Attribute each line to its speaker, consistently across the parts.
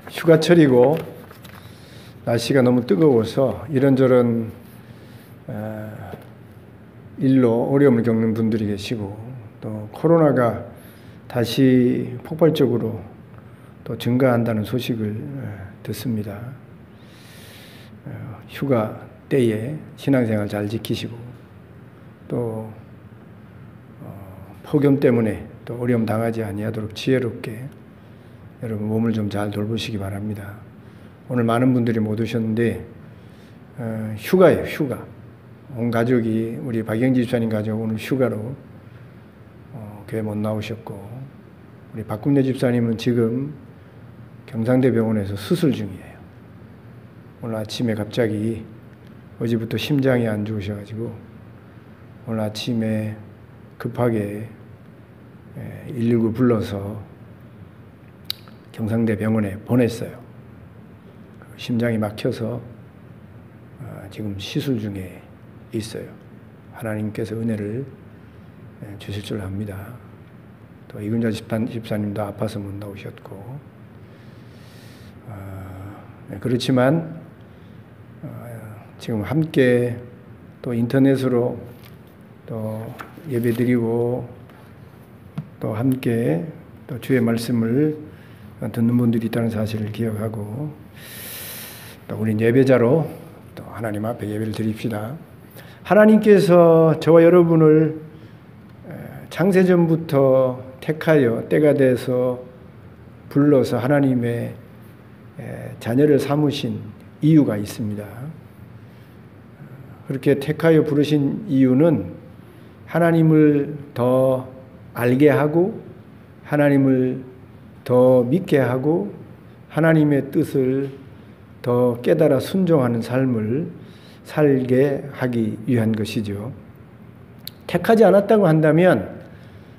Speaker 1: 휴가철이고 날씨가 너무 뜨거워서 이런저런 일로 어려움을 겪는 분들이 계시고 또 코로나가 다시 폭발적으로 또 증가한다는 소식을 듣습니다. 휴가 때에 신앙생활 잘 지키시고 또 폭염 때문에 또 어려움 당하지 아니하도록 지혜롭게 여러분 몸을 좀 잘 돌보시기 바랍니다. 오늘 많은 분들이 못 오셨는데 휴가예요, 휴가. 온 가족이 우리 박영지 집사님 가족 오늘 휴가로 교회 못 나오셨고 우리 박군내 집사님은 지금 경상대 병원에서 수술 중이에요. 오늘 아침에 갑자기 어제부터 심장이 안 좋으셔가지고 오늘 아침에 급하게 119 불러서 경상대 병원에 보냈어요. 심장이 막혀서 지금 시술 중에 있어요. 하나님께서 은혜를 주실 줄 압니다. 또 이근자 집사님도 아파서 못 나오셨고 그렇지만 지금 함께 또 인터넷으로 또 예배드리고 또 함께 또 주의 말씀을 듣는 분들이 있다는 사실을 기억하고 또 우리 예배자로 또 하나님 앞에 예배를 드립시다. 하나님께서 저와 여러분을 창세전부터 택하여 때가 돼서 불러서 하나님의 자녀를 삼으신 이유가 있습니다. 그렇게 택하여 부르신 이유는 하나님을 더 알게 하고 하나님을 더 믿게 하고 하나님의 뜻을 더 깨달아 순종하는 삶을 살게 하기 위한 것이죠. 택하지 않았다고 한다면,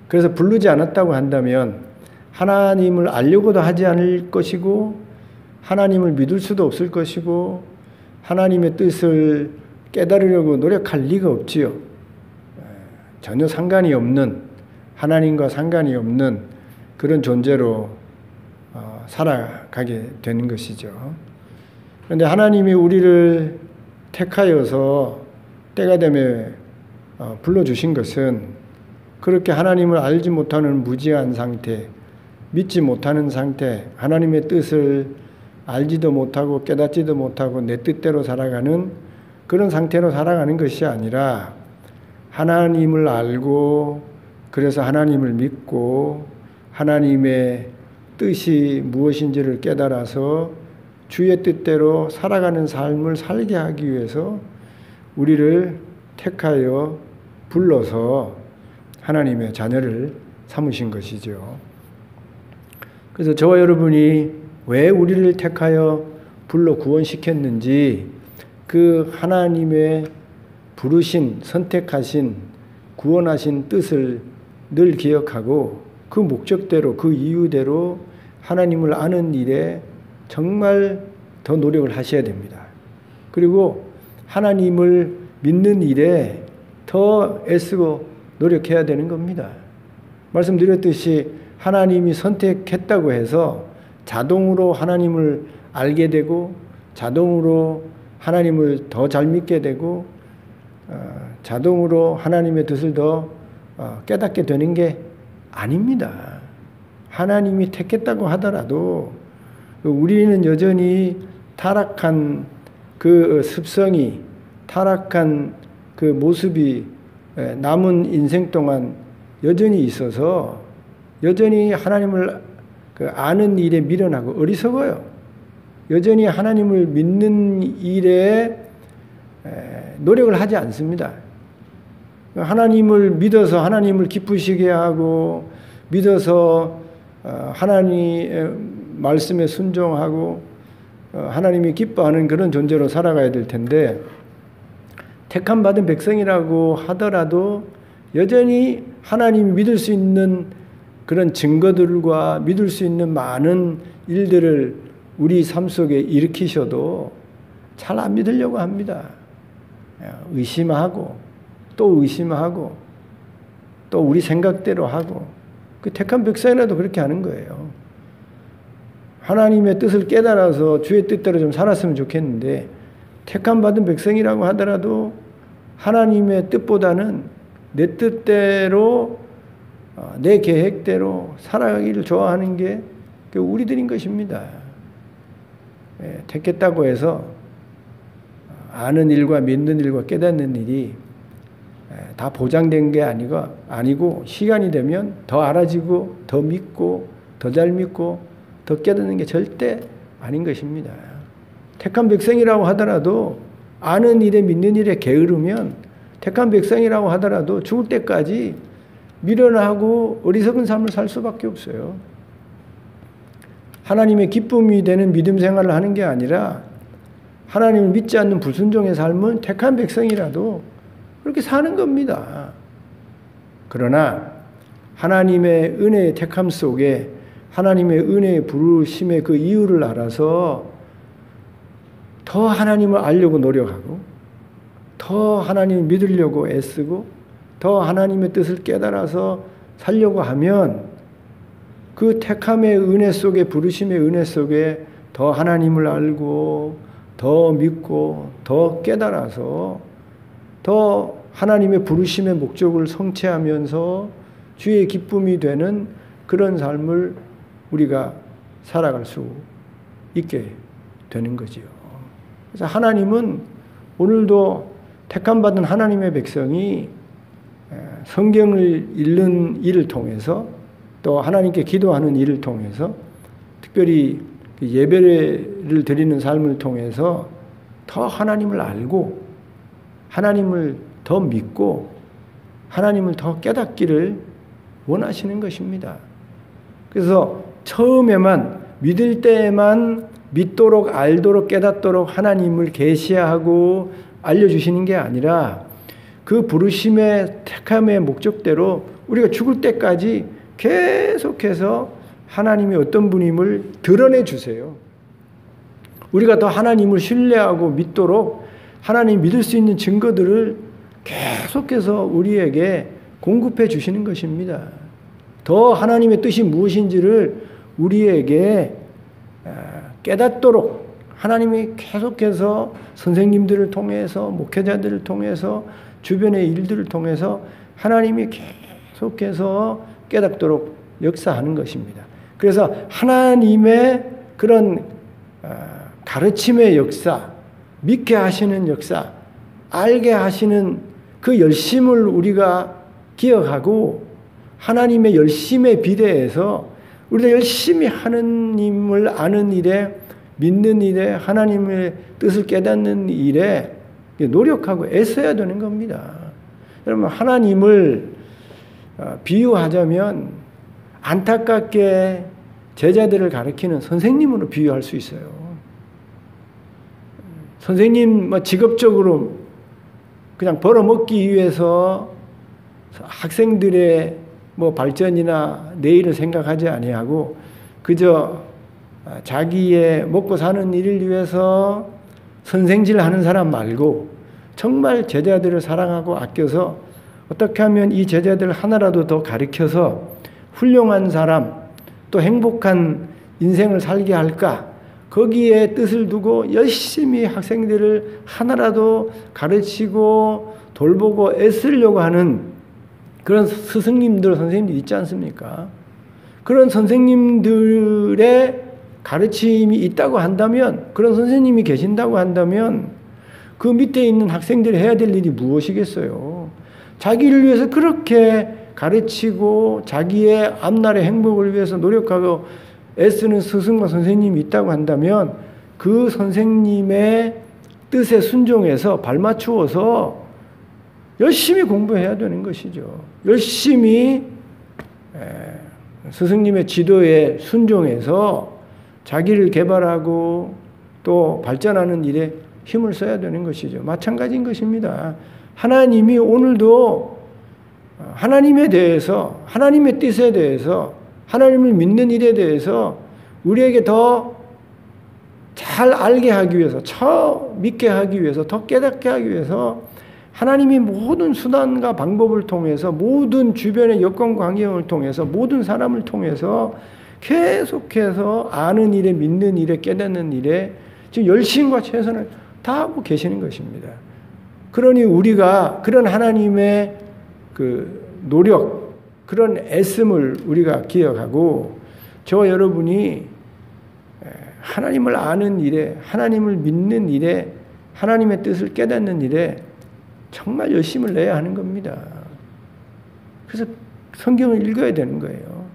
Speaker 1: 그래서 부르지 않았다고 한다면 하나님을 알려고도 하지 않을 것이고 하나님을 믿을 수도 없을 것이고 하나님의 뜻을 깨달으려고 노력할 리가 없지요. 전혀 상관이 없는, 하나님과 상관이 없는 그런 존재로 살아가게 되는 것이죠. 그런데 하나님이 우리를 택하여서 때가 되면 불러주신 것은 그렇게 하나님을 알지 못하는 무지한 상태, 믿지 못하는 상태, 하나님의 뜻을 알지도 못하고 깨닫지도 못하고 내 뜻대로 살아가는 그런 상태로 살아가는 것이 아니라 하나님을 알고 그래서 하나님을 믿고 하나님의 뜻이 무엇인지를 깨달아서 주의 뜻대로 살아가는 삶을 살게 하기 위해서 우리를 택하여 불러서 하나님의 자녀를 삼으신 것이죠. 그래서 저와 여러분이 왜 우리를 택하여 불러 구원시켰는지 그 하나님의 부르신, 선택하신, 구원하신 뜻을 늘 기억하고 그 목적대로, 그 이유대로 하나님을 아는 일에 정말 더 노력을 하셔야 됩니다. 그리고 하나님을 믿는 일에 더 애쓰고 노력해야 되는 겁니다. 말씀드렸듯이 하나님이 선택했다고 해서 자동으로 하나님을 알게 되고 자동으로 하나님을 더 잘 믿게 되고 자동으로 하나님의 뜻을 더 깨닫게 되는 게 아닙니다. 하나님이 택했다고 하더라도 우리는 여전히 타락한 그 습성이, 타락한 그 모습이 남은 인생 동안 여전히 있어서 여전히 하나님을 아는 일에 미련하고 어리석어요. 여전히 하나님을 믿는 일에 노력을 하지 않습니다. 하나님을 믿어서 하나님을 기쁘시게 하고 믿어서 하나님의 말씀에 순종하고 하나님이 기뻐하는 그런 존재로 살아가야 될 텐데 택함 받은 백성이라고 하더라도 여전히 하나님이 믿을 수 있는 그런 증거들과 믿을 수 있는 많은 일들을 우리 삶 속에 일으키셔도 잘 안 믿으려고 합니다. 의심하고 또 의심하고 또 우리 생각대로 하고 그 택한 백성이라도 그렇게 하는 거예요. 하나님의 뜻을 깨달아서 주의 뜻대로 좀 살았으면 좋겠는데 택함 받은 백성이라고 하더라도 하나님의 뜻보다는 내 뜻대로 내 계획대로 살아가기를 좋아하는 게 우리들인 것입니다. 택했다고 해서 아는 일과 믿는 일과 깨닫는 일이 다 보장된 게 아니고 시간이 되면 더 알아지고 더 믿고 더 잘 믿고 더 깨닫는 게 절대 아닌 것입니다. 택한 백성이라고 하더라도 아는 일에 믿는 일에 게으르면 택한 백성이라고 하더라도 죽을 때까지 미련하고 어리석은 삶을 살 수밖에 없어요. 하나님의 기쁨이 되는 믿음 생활을 하는 게 아니라 하나님을 믿지 않는 불순종의 삶은 택한 백성이라도 그렇게 사는 겁니다. 그러나 하나님의 은혜의 택함 속에 하나님의 은혜의 부르심의 그 이유를 알아서 더 하나님을 알려고 노력하고 더 하나님을 믿으려고 애쓰고 더 하나님의 뜻을 깨달아서 살려고 하면 그 택함의 은혜 속에 부르심의 은혜 속에 더 하나님을 알고 더 믿고 더 깨달아서 더 하나님의 부르심의 목적을 성취하면서 주의 기쁨이 되는 그런 삶을 우리가 살아갈 수 있게 되는 거지요. 그래서 하나님은 오늘도 택함받은 하나님의 백성이 성경을 읽는 일을 통해서 또 하나님께 기도하는 일을 통해서 특별히 예배를 드리는 삶을 통해서 더 하나님을 알고 하나님을 더 믿고 하나님을 더 깨닫기를 원하시는 것입니다. 그래서 처음에만 믿을 때에만 믿도록 알도록 깨닫도록 하나님을 계시하고 알려주시는 게 아니라 그 부르심의 택함의 목적대로 우리가 죽을 때까지 계속해서 하나님이 어떤 분임을 드러내 주세요. 우리가 더 하나님을 신뢰하고 믿도록 하나님 믿을 수 있는 증거들을 계속해서 우리에게 공급해 주시는 것입니다. 더 하나님의 뜻이 무엇인지를 우리에게 깨닫도록 하나님이 계속해서 선생님들을 통해서 목회자들을 통해서 주변의 일들을 통해서 하나님이 계속해서 깨닫도록 역사하는 것입니다. 그래서 하나님의 그런 가르침의 역사, 믿게 하시는 역사, 알게 하시는 그 열심을 우리가 기억하고 하나님의 열심에 비례해서 우리가 열심히 하느님을 아는 일에 믿는 일에 하나님의 뜻을 깨닫는 일에 노력하고 애써야 되는 겁니다. 여러분 하나님을 비유하자면 안타깝게 제자들을 가르치는 선생님으로 비유할 수 있어요. 선생님 직업적으로 그냥 벌어먹기 위해서 학생들의 발전이나 내일을 생각하지 아니하고 그저 자기의 먹고 사는 일을 위해서 선생질하는 사람 말고 정말 제자들을 사랑하고 아껴서 어떻게 하면 이 제자들 하나라도 더 가르쳐서 훌륭한 사람 또 행복한 인생을 살게 할까 거기에 뜻을 두고 열심히 학생들을 하나라도 가르치고 돌보고 애쓰려고 하는 그런 스승님들, 선생님들 있지 않습니까? 그런 선생님들의 가르침이 있다고 한다면, 그런 선생님이 계신다고 한다면 그 밑에 있는 학생들이 해야 될 일이 무엇이겠어요? 자기를 위해서 그렇게 가르치고 자기의 앞날의 행복을 위해서 노력하고 애쓰는 스승과 선생님이 있다고 한다면 그 선생님의 뜻에 순종해서 발맞추어서 열심히 공부해야 되는 것이죠. 열심히 스승님의 지도에 순종해서 자기를 개발하고 또 발전하는 일에 힘을 써야 되는 것이죠. 마찬가지인 것입니다. 하나님이 오늘도 하나님에 대해서 하나님의 뜻에 대해서 하나님을 믿는 일에 대해서 우리에게 더 잘 알게 하기 위해서 믿게 하기 위해서 더 깨닫게 하기 위해서 하나님이 모든 수단과 방법을 통해서 모든 주변의 여건과 환경을 통해서 모든 사람을 통해서 계속해서 아는 일에, 믿는 일에, 깨닫는 일에 지금 열심과 최선을 다하고 계시는 것입니다. 그러니 우리가 그런 하나님의 그 노력, 그런 애씀을 우리가 기억하고 저와 여러분이 하나님을 아는 일에, 하나님을 믿는 일에, 하나님의 뜻을 깨닫는 일에 정말 열심을 내야 하는 겁니다. 그래서 성경을 읽어야 되는 거예요.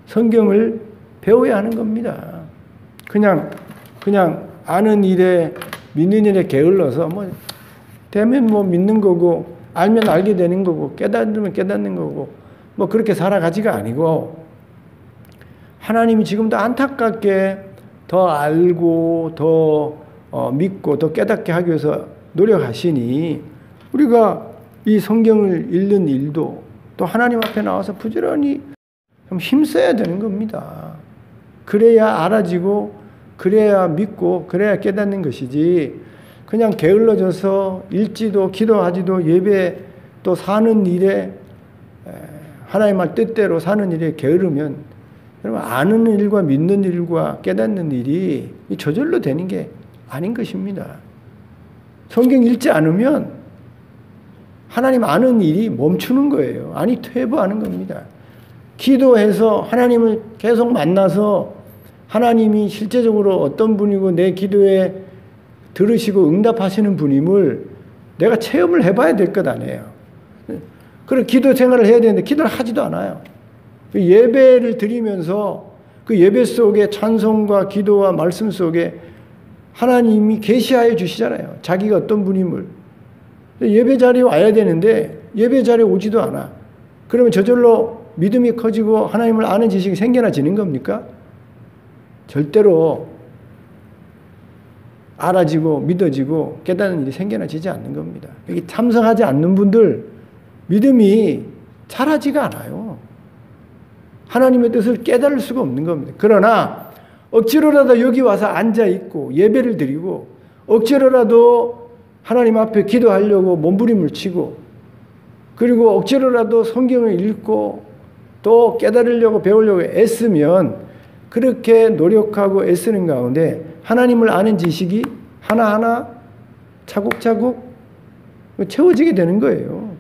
Speaker 1: 성경을 배워야 하는 겁니다. 그냥 아는 일에, 믿는 일에 게을러서 되면 믿는 거고, 알면 알게 되는 거고, 깨닫으면 깨닫는 거고, 그렇게 살아가지가 아니고, 하나님이 지금도 안타깝게 더 알고, 더 믿고, 더 깨닫게 하기 위해서 노력하시니, 우리가 이 성경을 읽는 일도 또 하나님 앞에 나와서 부지런히 좀 힘써야 되는 겁니다. 그래야 알아지고, 그래야 믿고, 그래야 깨닫는 것이지, 그냥 게을러져서 읽지도 기도하지도 예배 또 사는 일에, 하나님 말 뜻대로 사는 일에 게으르면 여러분 아는 일과 믿는 일과 깨닫는 일이 저절로 되는 게 아닌 것입니다. 성경 읽지 않으면 하나님 아는 일이 멈추는 거예요. 아니 퇴보하는 겁니다. 기도해서 하나님을 계속 만나서 하나님이 실제적으로 어떤 분이고 내 기도에 들으시고 응답하시는 분임을 내가 체험을 해봐야 될 것 아니에요. 그리고 기도 생활을 해야 되는데 기도를 하지도 않아요. 예배를 드리면서 그 예배 속에 찬송과 기도와 말씀 속에 하나님이 계시하여 주시잖아요. 자기가 어떤 분임을. 예배 자리에 와야 되는데 예배 자리에 오지도 않아. 그러면 저절로 믿음이 커지고 하나님을 아는 지식이 생겨나지는 겁니까? 절대로 알아지고 믿어지고 깨닫는 일이 생겨나지지 않는 겁니다. 여기 참석하지 않는 분들 믿음이 자라지가 않아요. 하나님의 뜻을 깨달을 수가 없는 겁니다. 그러나 억지로라도 여기 와서 앉아있고 예배를 드리고 억지로라도 하나님 앞에 기도하려고 몸부림을 치고 그리고 억지로라도 성경을 읽고 또 깨달으려고 배우려고 애쓰면 그렇게 노력하고 애쓰는 가운데 하나님을 아는 지식이 하나하나 차곡차곡 채워지게 되는 거예요.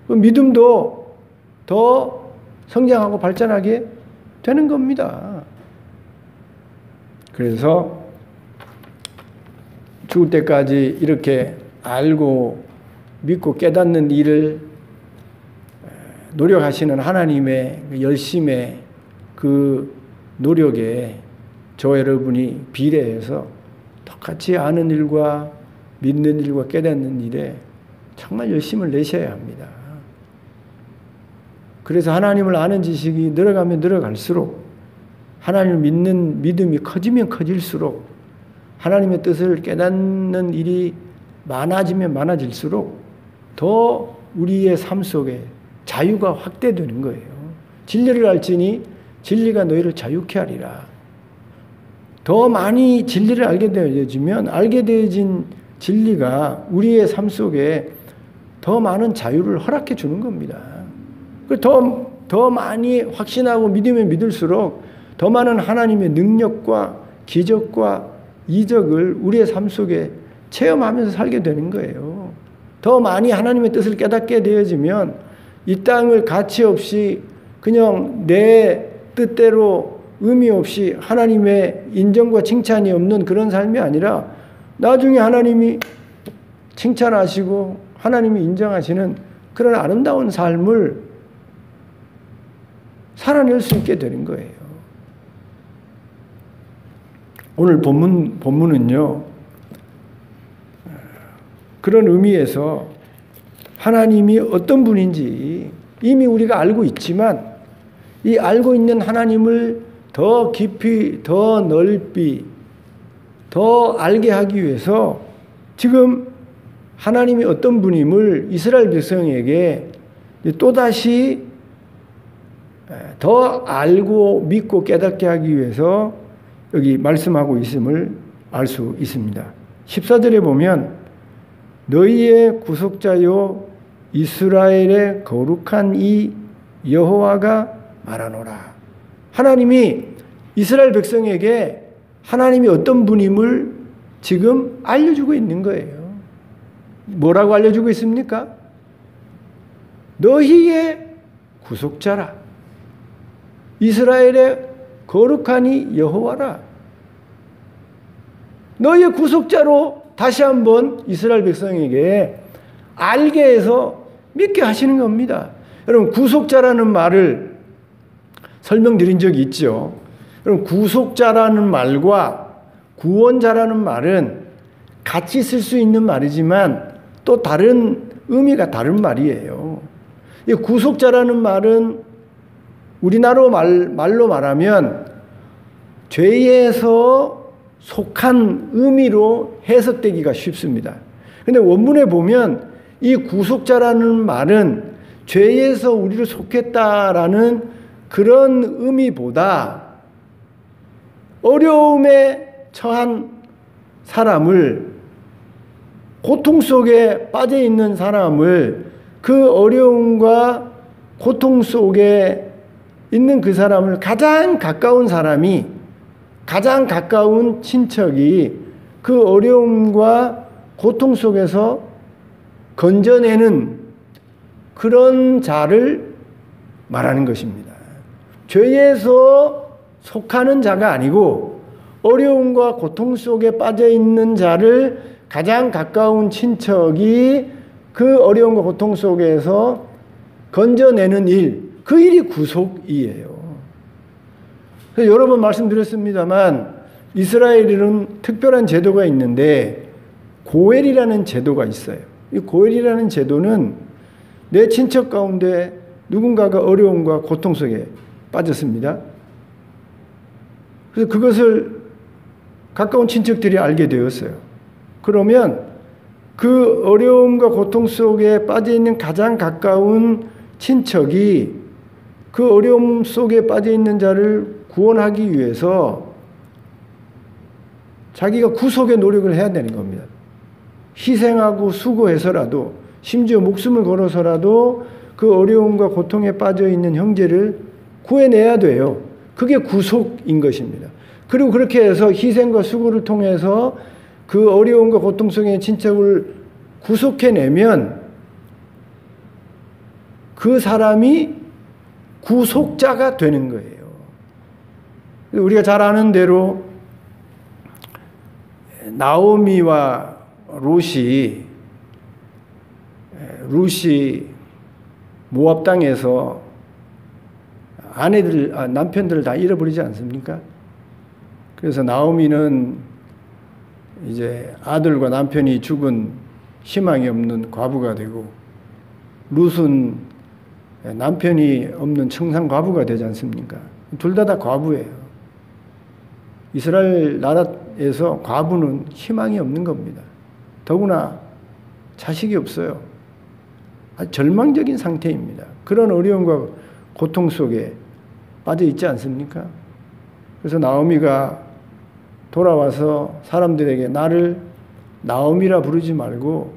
Speaker 1: 믿음도 더 성장하고 발전하게 되는 겁니다. 그래서 죽을 때까지 이렇게 알고 믿고 깨닫는 일을 노력하시는 하나님의 열심의 그 노력에 저 여러분이 비례해서 똑같이 아는 일과 믿는 일과 깨닫는 일에 정말 열심을 내셔야 합니다. 그래서 하나님을 아는 지식이 늘어가면 늘어갈수록 하나님을 믿는 믿음이 커지면 커질수록 하나님의 뜻을 깨닫는 일이 많아지면 많아질수록 더 우리의 삶 속에 자유가 확대되는 거예요. 진리를 알지니 진리가 너희를 자유케 하리라. 더 많이 진리를 알게 되어지면 알게 되어진 진리가 우리의 삶 속에 더 많은 자유를 허락해 주는 겁니다. 더 많이 확신하고 믿으면 믿을수록 더 많은 하나님의 능력과 기적과 이적을 우리의 삶 속에 체험하면서 살게 되는 거예요. 더 많이 하나님의 뜻을 깨닫게 되어지면 이 땅을 가치 없이 그냥 내 뜻대로 의미 없이 하나님의 인정과 칭찬이 없는 그런 삶이 아니라 나중에 하나님이 칭찬하시고 하나님이 인정하시는 그런 아름다운 삶을 살아낼 수 있게 되는 거예요. 오늘 본문은요, 그런 의미에서 하나님이 어떤 분인지 이미 우리가 알고 있지만 이 알고 있는 하나님을 더 깊이, 더 넓이, 더 알게 하기 위해서 지금 하나님이 어떤 분임을 이스라엘 백성에게 또다시 더 알고 믿고 깨닫게 하기 위해서 여기 말씀하고 있음을 알 수 있습니다. 14절에 보면 너희의 구속자요 이스라엘의 거룩한 이 여호와가 말하노라. 하나님이 이스라엘 백성에게 하나님이 어떤 분임을 지금 알려주고 있는 거예요. 뭐라고 알려주고 있습니까? 너희의 구속자라. 이스라엘의 거룩하니 여호와라. 너희의 구속자로 다시 한번 이스라엘 백성에게 알게 해서 믿게 하시는 겁니다. 여러분, 구속자라는 말을 설명드린 적이 있죠. 여러분, 구속자라는 말과 구원자라는 말은 같이 쓸 수 있는 말이지만 또 다른 의미가 다른 말이에요. 이 구속자라는 말은 우리나라 말로 말하면 죄에서 속한 의미로 해석되기가 쉽습니다. 그런데 원문에 보면 이 구속자라는 말은 죄에서 우리를 속했다라는 그런 의미보다 어려움에 처한 사람을, 고통 속에 빠져 있는 사람을, 그 어려움과 고통 속에 있는 그 사람을 가장 가까운 사람이, 가장 가까운 친척이 그 어려움과 고통 속에서 건져내는 그런 자를 말하는 것입니다. 죄에서 속하는 자가 아니고 어려움과 고통 속에 빠져 있는 자를 가장 가까운 친척이 그 어려움과 고통 속에서 건져내는 일, 그 일이 구속이에요. 여러 번 말씀드렸습니다만 이스라엘에는 특별한 제도가 있는데 고엘이라는 제도가 있어요. 이 고엘이라는 제도는 내 친척 가운데 누군가가 어려움과 고통 속에 빠졌습니다. 그래서 그것을 가까운 친척들이 알게 되었어요. 그러면 그 어려움과 고통 속에 빠져 있는 가장 가까운 친척이 그 어려움 속에 빠져 있는 자를 구원하기 위해서 자기가 구속의 노력을 해야 되는 겁니다. 희생하고 수고해서라도, 심지어 목숨을 걸어서라도 그 어려움과 고통에 빠져 있는 형제를 구해내야 돼요. 그게 구속인 것입니다. 그리고 그렇게 해서 희생과 수고를 통해서 그 어려움과 고통 속의 친척을 구속해내면 그 사람이 구속자가 되는 거예요. 우리가 잘 아는 대로 나오미와 룻이 모압 땅에서 남편들을 다 잃어버리지 않습니까? 그래서 나오미는 이제 아들과 남편이 죽은 희망이 없는 과부가 되고, 룻은 남편이 없는 청산 과부가 되지 않습니까? 둘 다 과부예요. 이스라엘 나라에서 과부는 희망이 없는 겁니다. 더구나 자식이 없어요. 아주 절망적인 상태입니다. 그런 어려움과 고통 속에 빠져 있지 않습니까? 그래서 나오미가 돌아와서 사람들에게 나를 나오미라 부르지 말고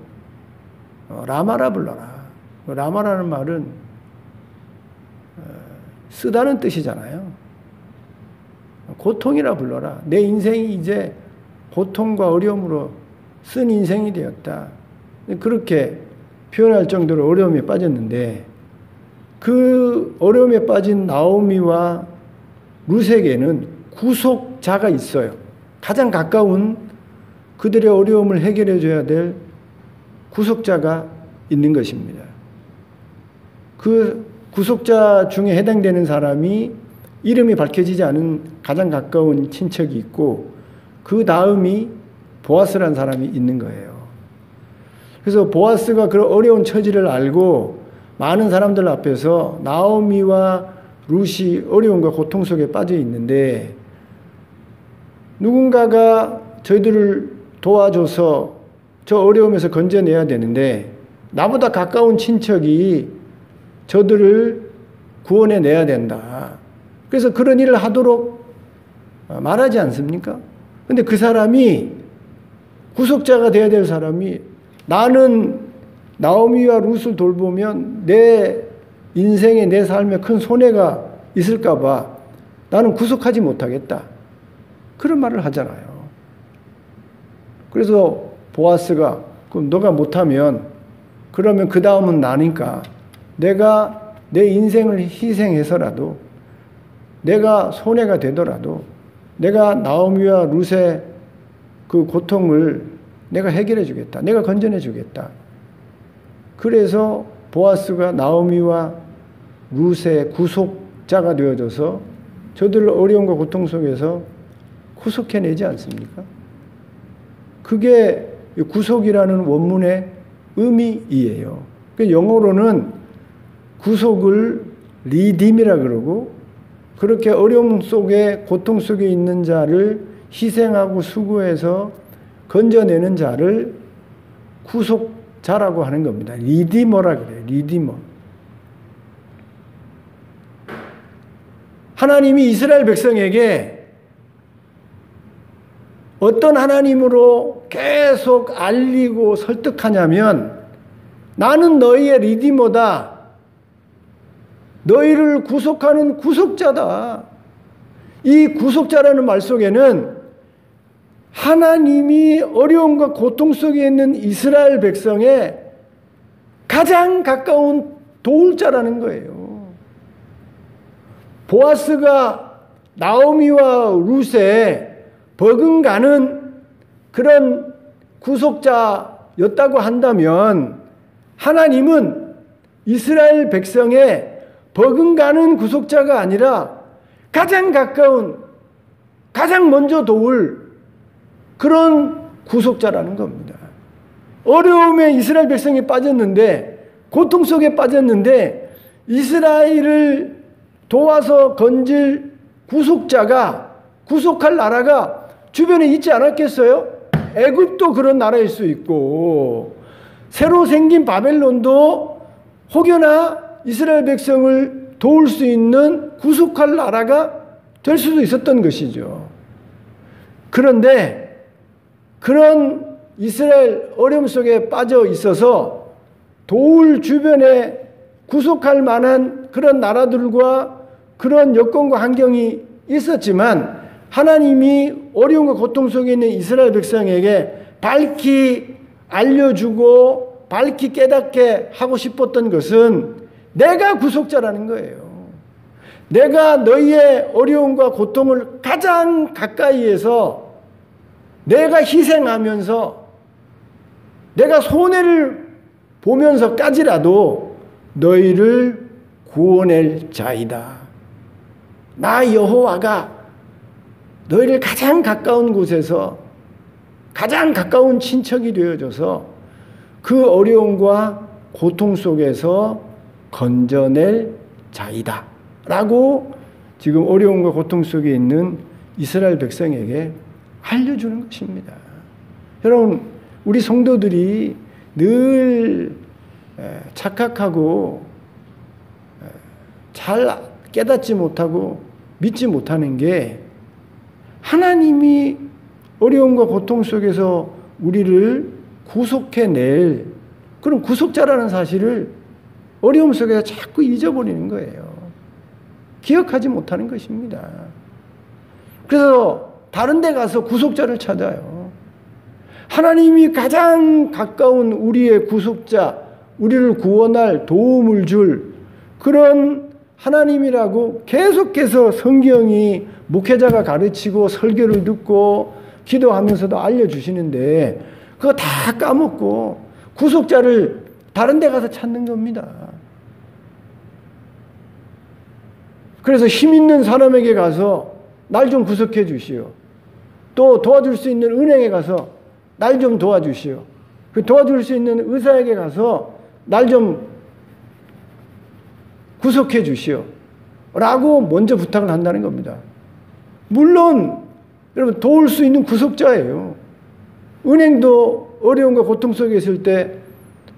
Speaker 1: 라마라 불러라. 라마라는 말은 쓰다는 뜻이잖아요. 고통이라 불러라. 내 인생이 이제 고통과 어려움으로 쓴 인생이 되었다. 그렇게 표현할 정도로 어려움에 빠졌는데, 그 어려움에 빠진 나오미와 룻에게는 구속자가 있어요. 가장 가까운 그들의 어려움을 해결해 줘야 될 구속자가 있는 것입니다. 그 구속자 중에 해당되는 사람이 이름이 밝혀지지 않은 가장 가까운 친척이 있고, 그 다음이 보아스라는 사람이 있는 거예요. 그래서 보아스가 그런 어려운 처지를 알고 많은 사람들 앞에서 나오미와 룻이 어려움과 고통 속에 빠져 있는데, 누군가가 저희들을 도와줘서 저 어려움에서 건져내야 되는데 나보다 가까운 친척이 저들을 구원해내야 된다. 그래서 그런 일을 하도록 말하지 않습니까? 근데 그 사람이, 구속자가 되어야 될 사람이, 나는 나오미와 룻을 돌보면 내 인생에, 내 삶에 큰 손해가 있을까 봐 나는 구속하지 못하겠다. 그런 말을 하잖아요. 그래서 보아스가 그럼 너가 못하면 그러면 그 다음은 나니까 내가 내 인생을 희생해서라도 내가 손해가 되더라도 내가 나오미와 룻의 그 고통을 내가 해결해 주겠다. 내가 건져내 주겠다. 그래서 보아스가 나오미와 룻의 구속자가 되어져서 저들을 어려움과 고통 속에서 구속해내지 않습니까? 그게 구속이라는 원문의 의미이에요. 영어로는 구속을 리딤이라 그러고 그렇게 어려움 속에 고통 속에 있는 자를 희생하고 수고해서 건져내는 자를 구속자라고 하는 겁니다. 리디머라 그래요. 리디머. 하나님이 이스라엘 백성에게 어떤 하나님으로 계속 알리고 설득하냐면 나는 너희의 리디머다. 너희를 구속하는 구속자다. 이 구속자라는 말 속에는 하나님이 어려움과 고통 속에 있는 이스라엘 백성의 가장 가까운 도울 자라는 거예요. 보아스가 나오미와 룻에 버금가는 그런 구속자였다고 한다면 하나님은 이스라엘 백성의 버금가는 구속자가 아니라 가장 가까운, 가장 먼저 도울 그런 구속자라는 겁니다. 어려움에 이스라엘 백성이 빠졌는데, 고통 속에 빠졌는데 이스라엘을 도와서 건질 구속자가, 구속할 나라가 주변에 있지 않았겠어요? 애굽도 그런 나라일 수 있고 새로 생긴 바벨론도 혹여나 이스라엘 백성을 도울 수 있는 구속할 나라가 될 수도 있었던 것이죠. 그런데 그런 이스라엘 어려움 속에 빠져 있어서 도울 주변에 구속할 만한 그런 나라들과 그런 여건과 환경이 있었지만 하나님이 어려움과 고통 속에 있는 이스라엘 백성에게 밝히 알려주고 밝히 깨닫게 하고 싶었던 것은 내가 구속자라는 거예요. 내가 너희의 어려움과 고통을 가장 가까이에서 내가 희생하면서 내가 손해를 보면서까지라도 너희를 구원할 자이다. 나 여호와가 너희를 가장 가까운 곳에서 가장 가까운 친척이 되어줘서 그 어려움과 고통 속에서 건져낼 자이다 라고 지금 어려움과 고통 속에 있는 이스라엘 백성에게 알려주는 것입니다. 여러분, 우리 성도들이 늘 착각하고 잘 깨닫지 못하고 믿지 못하는 게 하나님이 어려움과 고통 속에서 우리를 구속해낼 그런 구속자라는 사실을 어려움 속에서 자꾸 잊어버리는 거예요. 기억하지 못하는 것입니다. 그래서 다른 데 가서 구속자를 찾아요. 하나님이 가장 가까운 우리의 구속자, 우리를 구원할 도움을 줄 그런 하나님이라고 계속해서 성경이 목회자가 가르치고 설교를 듣고 기도하면서도 알려주시는데 그거 다 까먹고 구속자를 다른 데 가서 찾는 겁니다. 그래서 힘 있는 사람에게 가서 날 좀 구속해 주시오. 또 도와줄 수 있는 은행에 가서 날 좀 도와주시오. 그 도와줄 수 있는 의사에게 가서 날 좀 구속해 주시오. 라고 먼저 부탁을 한다는 겁니다. 물론 여러분 도울 수 있는 구속자예요. 은행도 어려움과 고통 속에 있을 때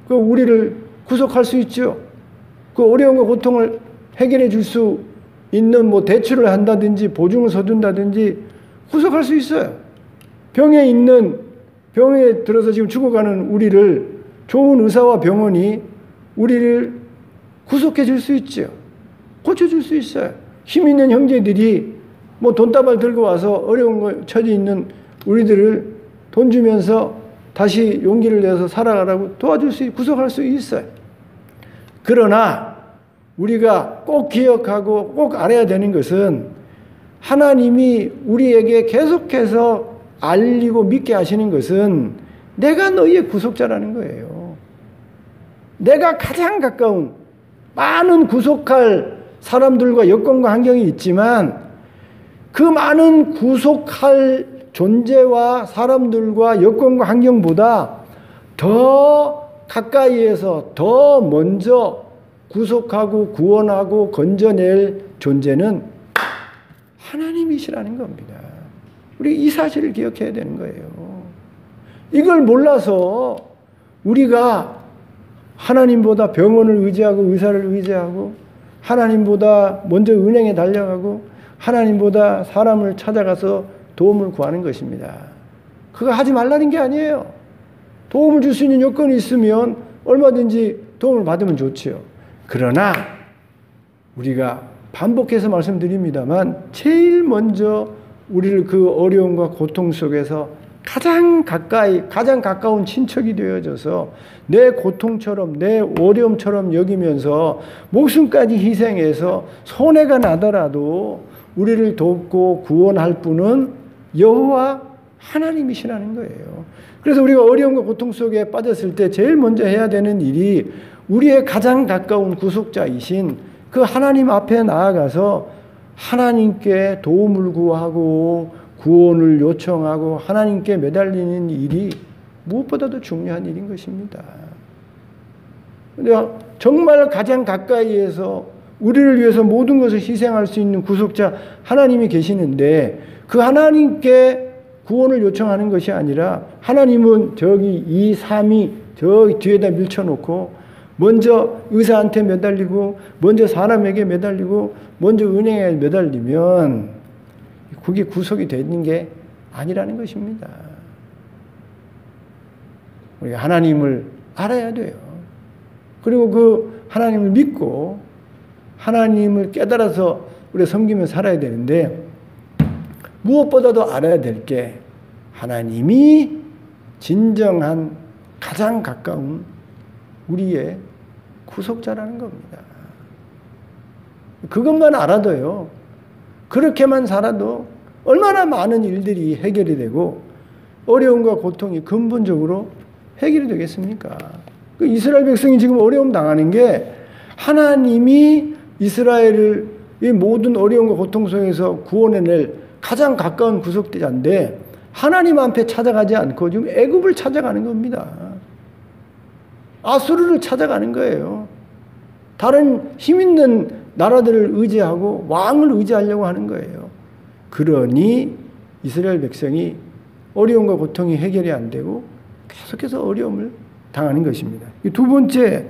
Speaker 1: 그 우리를 구속할 수 있죠. 그 어려움과 고통을 해결해 줄 수 있는 뭐 대출을 한다든지 보증을 서준다든지 구속할 수 있어요. 병에 들어서 지금 죽어가는 우리를 좋은 의사와 병원이 우리를 구속해 줄 수 있죠. 고쳐줄 수 있어요. 힘 있는 형제들이 뭐 돈다발 들고 와서 어려운 거 처지 있는 우리들을 돈 주면서 다시 용기를 내서 살아가라고 도와줄 수, 구속할 수 있어요. 그러나 우리가 꼭 기억하고 꼭 알아야 되는 것은 하나님이 우리에게 계속해서 알리고 믿게 하시는 것은 내가 너희의 구속자라는 거예요. 내가 가장 가까운 많은 구속할 사람들과 여건과 환경이 있지만 그 많은 구속할 존재와 사람들과 여건과 환경보다 더 가까이에서 더 먼저 구속하고 구원하고 건져낼 존재는 하나님이시라는 겁니다. 우리 이 사실을 기억해야 되는 거예요. 이걸 몰라서 우리가 하나님보다 병원을 의지하고 의사를 의지하고 하나님보다 먼저 은행에 달려가고 하나님보다 사람을 찾아가서 도움을 구하는 것입니다. 그거 하지 말라는 게 아니에요. 도움을 줄 수 있는 여건이 있으면 얼마든지 도움을 받으면 좋지요. 그러나 우리가 반복해서 말씀드립니다만 제일 먼저 우리를 그 어려움과 고통 속에서 가장 가까이, 가장 가까운 친척이 되어져서 내 고통처럼 내 어려움처럼 여기면서 목숨까지 희생해서 손해가 나더라도 우리를 돕고 구원할 분은 여호와 하나님이시라는 거예요. 그래서 우리가 어려움과 고통 속에 빠졌을 때 제일 먼저 해야 되는 일이 우리의 가장 가까운 구속자이신 그 하나님 앞에 나아가서 하나님께 도움을 구하고 구원을 요청하고 하나님께 매달리는 일이 무엇보다도 중요한 일인 것입니다. 정말 가장 가까이에서 우리를 위해서 모든 것을 희생할 수 있는 구속자 하나님이 계시는데 그 하나님께 구원을 요청하는 것이 아니라 하나님은 저기 이 삶이 저 뒤에다 밀쳐놓고 먼저 의사한테 매달리고 먼저 사람에게 매달리고 먼저 은행에 매달리면 그게 구속이 되는 게 아니라는 것입니다. 우리가 하나님을 알아야 돼요. 그리고 그 하나님을 믿고 하나님을 깨달아서 우리가 섬기며 살아야 되는데 무엇보다도 알아야 될 게 하나님이 진정한 가장 가까운 우리의 구속자라는 겁니다. 그것만 알아도요. 그렇게만 살아도 얼마나 많은 일들이 해결이 되고 어려움과 고통이 근본적으로 해결이 되겠습니까? 그 이스라엘 백성이 지금 어려움 당하는 게 하나님이 이스라엘을 이 모든 어려움과 고통 속에서 구원해낼 가장 가까운 구속자인데 하나님 앞에 찾아가지 않고 지금 애굽을 찾아가는 겁니다. 아수르를 찾아가는 거예요. 다른 힘 있는 나라들을 의지하고 왕을 의지하려고 하는 거예요. 그러니 이스라엘 백성이 어려움과 고통이 해결이 안 되고 계속해서 어려움을 당하는 것입니다. 두 번째,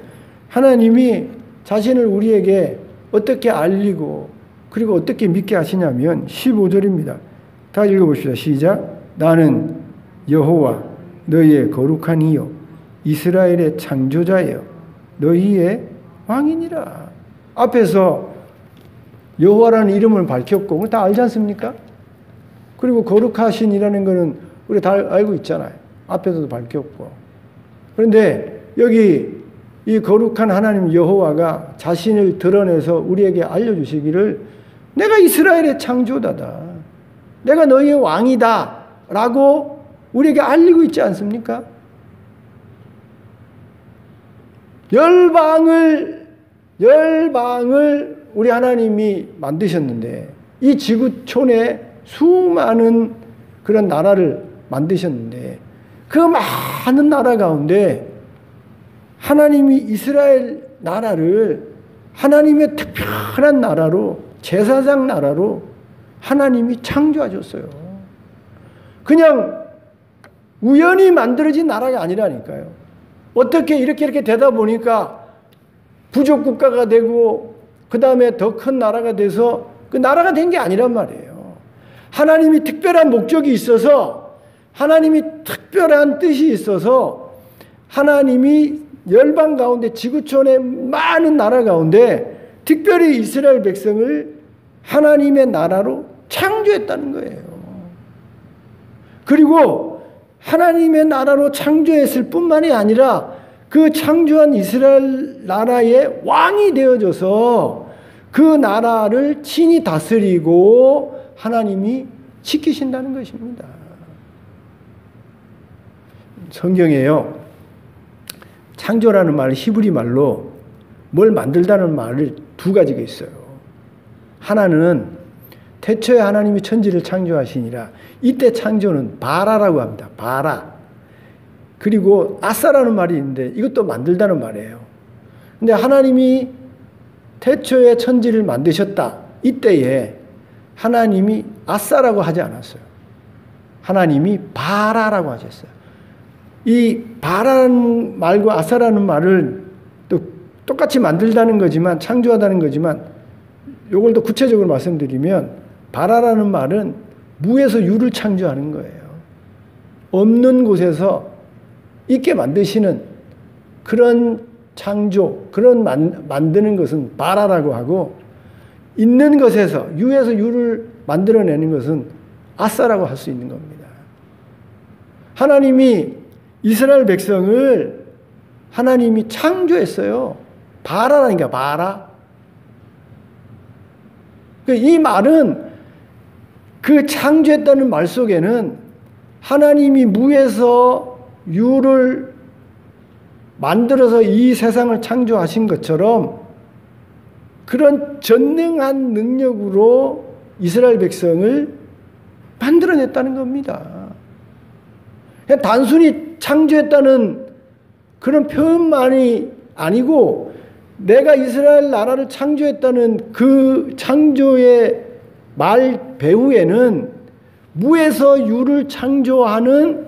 Speaker 1: 하나님이 자신을 우리에게 어떻게 알리고 그리고 어떻게 믿게 하시냐면 15절입니다. 다 읽어봅시다. 시작. 나는 여호와 너희의 거룩한 이요 이스라엘의 창조자예요 너희의 왕이니라. 앞에서 여호와라는 이름을 밝혔고 그걸 다 알지 않습니까? 그리고 거룩하신이라는 것은 우리 다 알고 있잖아요. 앞에서도 밝혔고. 그런데 여기 이 거룩한 하나님 여호와가 자신을 드러내서 우리에게 알려주시기를 내가 이스라엘의 창조자다. 내가 너희의 왕이다. 라고 우리에게 알리고 있지 않습니까? 열방을 우리 하나님이 만드셨는데 이 지구촌에 수많은 그런 나라를 만드셨는데 그 많은 나라 가운데 하나님이 이스라엘 나라를 하나님의 특별한 나라로 제사장 나라로 하나님이 창조하셨어요. 그냥 우연히 만들어진 나라가 아니라니까요. 어떻게 이렇게 되다 보니까 부족 국가가 되고 그 다음에 더 큰 나라가 돼서 그 나라가 된 게 아니란 말이에요. 하나님이 특별한 목적이 있어서 하나님이 특별한 뜻이 있어서 하나님이 열방 가운데 지구촌의 많은 나라 가운데 특별히 이스라엘 백성을 하나님의 나라로 창조했다는 거예요. 그리고 하나님의 나라로 창조했을 뿐만이 아니라 그 창조한 이스라엘 나라의 왕이 되어져서 그 나라를 친히 다스리고 하나님이 지키신다는 것입니다. 성경에요, 창조라는 말, 히브리 말로 뭘 만들다는 말을 두 가지가 있어요. 하나는 태초에 하나님이 천지를 창조하시니라. 이때 창조는 바라라고 합니다. 바라. 그리고 아사라는 말이 있는데 이것도 만들다는 말이에요. 근데 하나님이 태초에 천지를 만드셨다. 이때에 하나님이 아사라고 하지 않았어요. 하나님이 바라라고 하셨어요. 이 바라는 말과 아사라는 말을 또 똑같이 만들다는 거지만, 창조하다는 거지만, 요걸 더 구체적으로 말씀드리면 바라라는 말은 무에서 유를 창조하는 거예요. 없는 곳에서 있게 만드시는 그런 창조, 그런 만드는 것은 바라라고 하고, 있는 것에서 유에서 유를 만들어내는 것은 아사라고 할 수 있는 겁니다. 하나님이 이스라엘 백성을 하나님이 창조했어요. 바라라니까, 바라. 이 말은, 그 창조했다는 말 속에는 하나님이 무에서 유를 만들어서 이 세상을 창조하신 것처럼 그런 전능한 능력으로 이스라엘 백성을 만들어냈다는 겁니다. 그냥 단순히 창조했다는 그런 표현만이 아니고, 내가 이스라엘 나라를 창조했다는 그 창조의 말 배후에는 무에서 유를 창조하는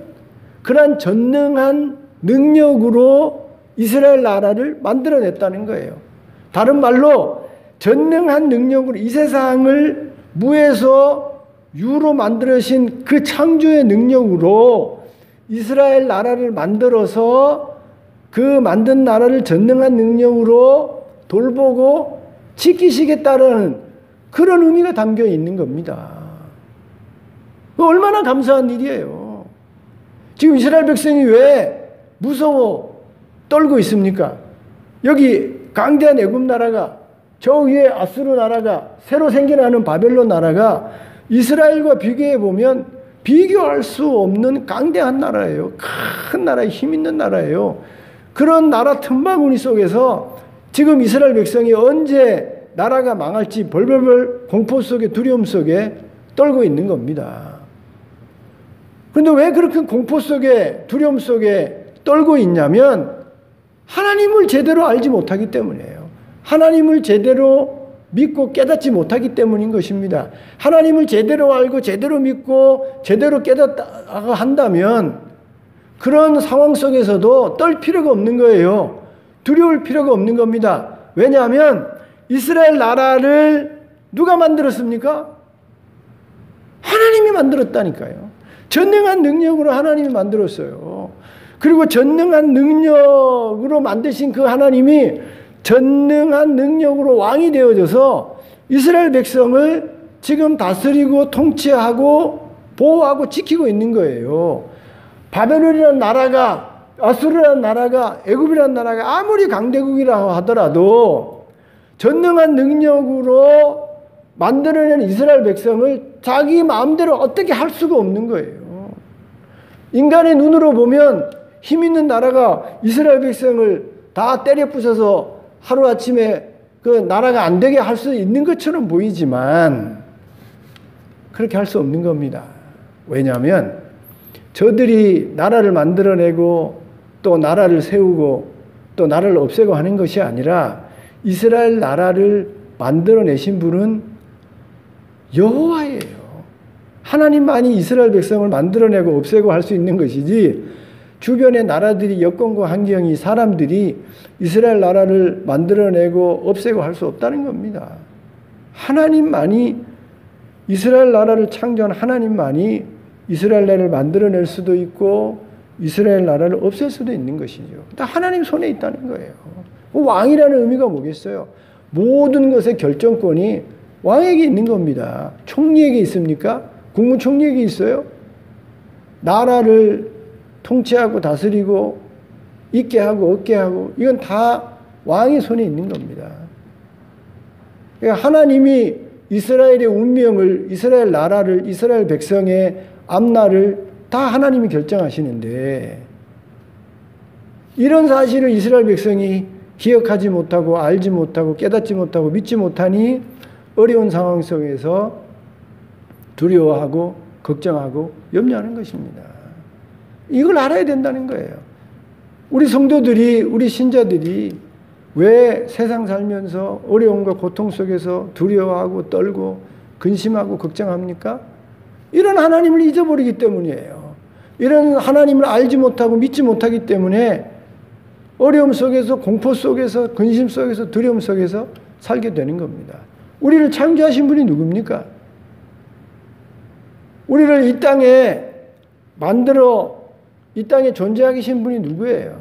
Speaker 1: 그러한 전능한 능력으로 이스라엘 나라를 만들어냈다는 거예요. 다른 말로 전능한 능력으로 이 세상을 무에서 유로 만들으신 그 창조의 능력으로 이스라엘 나라를 만들어서 그 만든 나라를 전능한 능력으로 돌보고 지키시겠다는 그런 의미가 담겨 있는 겁니다. 얼마나 감사한 일이에요. 지금 이스라엘 백성이 왜 무서워 떨고 있습니까? 여기 강대한 애굽 나라가, 저 위에 아수르 나라가, 새로 생겨나는 바벨론 나라가 이스라엘과 비교해 보면 비교할 수 없는 강대한 나라예요. 큰 나라에 힘 있는 나라예요. 그런 나라 틈바구니 속에서 지금 이스라엘 백성이 언제 나라가 망할지 벌벌벌 공포 속에, 두려움 속에 떨고 있는 겁니다. 그런데 왜 그렇게 공포 속에, 두려움 속에 떨고 있냐면 하나님을 제대로 알지 못하기 때문이에요. 하나님을 제대로 믿고 깨닫지 못하기 때문인 것입니다. 하나님을 제대로 알고 제대로 믿고 제대로 깨닫다가 한다면 그런 상황 속에서도 떨 필요가 없는 거예요. 두려울 필요가 없는 겁니다. 왜냐하면 이스라엘 나라를 누가 만들었습니까? 하나님이 만들었다니까요. 전능한 능력으로 하나님이 만들었어요. 그리고 전능한 능력으로 만드신 그 하나님이 전능한 능력으로 왕이 되어져서 이스라엘 백성을 지금 다스리고 통치하고 보호하고 지키고 있는 거예요. 바벨론이라는 나라가, 아수르라는 나라가, 애굽이라는 나라가 아무리 강대국이라고 하더라도 전능한 능력으로 만들어낸 이스라엘 백성을 자기 마음대로 어떻게 할 수가 없는 거예요. 인간의 눈으로 보면 힘 있는 나라가 이스라엘 백성을 다 때려 부숴서 하루아침에 그 나라가 안 되게 할 수 있는 것처럼 보이지만 그렇게 할 수 없는 겁니다. 왜냐하면 저들이 나라를 만들어내고 또 나라를 세우고 또 나라를 없애고 하는 것이 아니라 이스라엘 나라를 만들어내신 분은 여호와예요. 하나님만이 이스라엘 백성을 만들어내고 없애고 할 수 있는 것이지 주변의 나라들이, 여건과 환경이, 사람들이 이스라엘 나라를 만들어내고 없애고 할 수 없다는 겁니다. 하나님만이, 이스라엘 나라를 창조한 하나님만이 이스라엘 나라를 만들어낼 수도 있고 이스라엘 나라를 없앨 수도 있는 것이죠. 다 하나님 손에 있다는 거예요. 왕이라는 의미가 뭐겠어요? 모든 것의 결정권이 왕에게 있는 겁니다. 총리에게 있습니까? 국무총리에게 있어요? 나라를 통치하고 다스리고 있게 하고 없게 하고 이건 다 왕의 손에 있는 겁니다. 그러니까 하나님이 이스라엘의 운명을, 이스라엘 나라를, 이스라엘 백성의 앞날을 다 하나님이 결정하시는데 이런 사실을 이스라엘 백성이 기억하지 못하고 알지 못하고 깨닫지 못하고 믿지 못하니 어려운 상황 속에서 두려워하고 걱정하고 염려하는 것입니다. 이걸 알아야 된다는 거예요. 우리 성도들이, 우리 신자들이 왜 세상 살면서 어려움과 고통 속에서 두려워하고 떨고 근심하고 걱정합니까? 이런 하나님을 잊어버리기 때문이에요. 이런 하나님을 알지 못하고 믿지 못하기 때문에 어려움 속에서, 공포 속에서, 근심 속에서, 두려움 속에서 살게 되는 겁니다. 우리를 창조하신 분이 누굽니까? 우리를 이 땅에 만들어 이 땅에 존재하게 하신 분이 누구예요?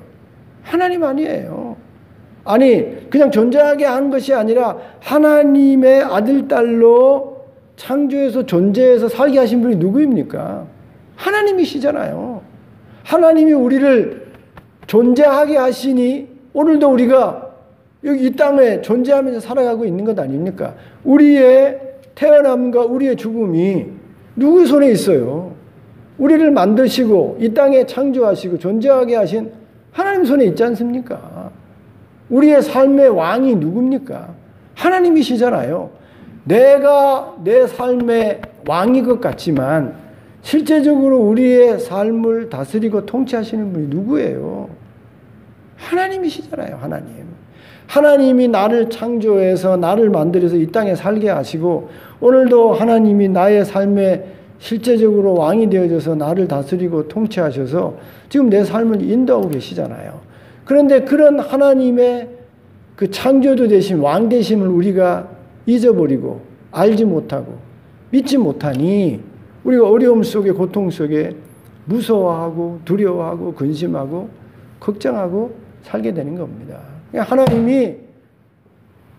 Speaker 1: 하나님 아니에요. 아니 그냥 존재하게 한 것이 아니라 하나님의 아들, 딸로 창조해서 존재해서 살게 하신 분이 누구입니까? 하나님이시잖아요. 하나님이 우리를 존재하게 하시니 오늘도 우리가 여기 이 땅에 존재하면서 살아가고 있는 것 아닙니까? 우리의 태어남과 우리의 죽음이 누구의 손에 있어요? 우리를 만드시고 이 땅에 창조하시고 존재하게 하신 하나님 손에 있지 않습니까? 우리의 삶의 왕이 누굽니까? 하나님이시잖아요. 내가 내 삶의 왕인 것 같지만 실제적으로 우리의 삶을 다스리고 통치하시는 분이 누구예요? 하나님이시잖아요. 하나님. 하나님이 나를 창조해서 나를 만들어서 이 땅에 살게 하시고 오늘도 하나님이 나의 삶에 실제적으로 왕이 되어져서 나를 다스리고 통치하셔서 지금 내 삶을 인도하고 계시잖아요. 그런데 그런 하나님의 그 창조주 되심, 왕 되심을 우리가 잊어버리고 알지 못하고 믿지 못하니 우리가 어려움 속에 고통 속에 무서워하고 두려워하고 근심하고 걱정하고 살게 되는 겁니다. 하나님이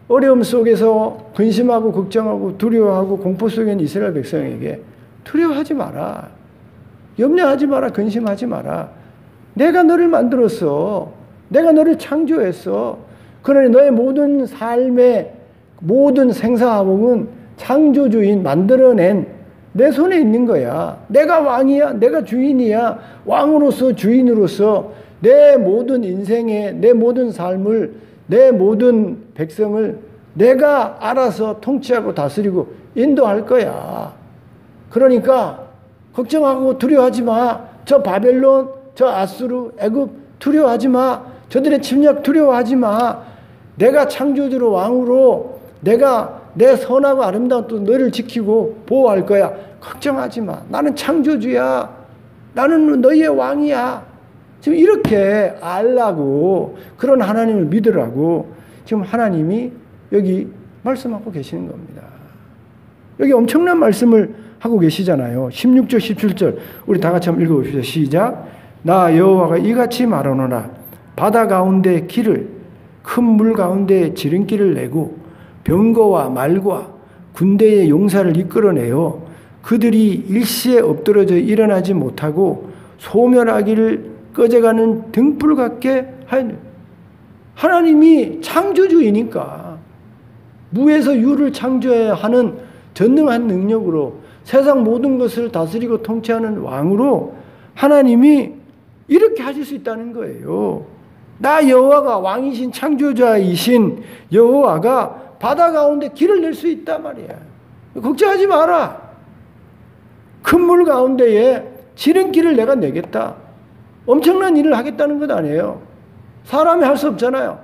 Speaker 1: 어려움 속에서 근심하고 걱정하고 두려워하고 공포 속에 있는 이스라엘 백성에게 두려워하지 마라. 염려하지 마라. 근심하지 마라. 내가 너를 만들었어. 내가 너를 창조했어. 그러니 너의 모든 삶의 모든 생사화복은 창조주인 만들어낸 내 손에 있는 거야. 내가 왕이야. 내가 주인이야. 왕으로서 주인으로서 내 모든 인생에 내 모든 삶을 내 모든 백성을 내가 알아서 통치하고 다스리고 인도할 거야. 그러니까 걱정하고 두려워하지 마. 저 바벨론, 저 아수르, 애굽 두려워하지 마. 저들의 침략 두려워하지 마. 내가 창조주로 왕으로 내가 내 선하고 아름다운 또 너를 지키고 보호할 거야. 걱정하지 마. 나는 창조주야. 나는 너희의 왕이야. 지금 이렇게 알라고 그런 하나님을 믿으라고 지금 하나님이 여기 말씀하고 계시는 겁니다. 여기 엄청난 말씀을 하고 계시잖아요. 16절 17절 우리 다 같이 한번 읽어봅시다. 시작. 나 여호와가 이같이 말하노라. 바다 가운데 길을 큰 물 가운데 지름길을 내고 병거와 말과 군대의 용사를 이끌어내어 그들이 일시에 엎드러져 일어나지 못하고 소멸하기를 꺼져가는 등불 같게 하였네. 하나님이 창조주이니까 무에서 유를 창조해야 하는 전능한 능력으로 세상 모든 것을 다스리고 통치하는 왕으로 하나님이 이렇게 하실 수 있다는 거예요. 나 여호와가 왕이신 창조자이신 여호와가 바다 가운데 길을 낼 수 있단 말이야. 걱정하지 마라. 큰 물 가운데에 지름길을 내가 내겠다. 엄청난 일을 하겠다는 것 아니에요. 사람이 할 수 없잖아요.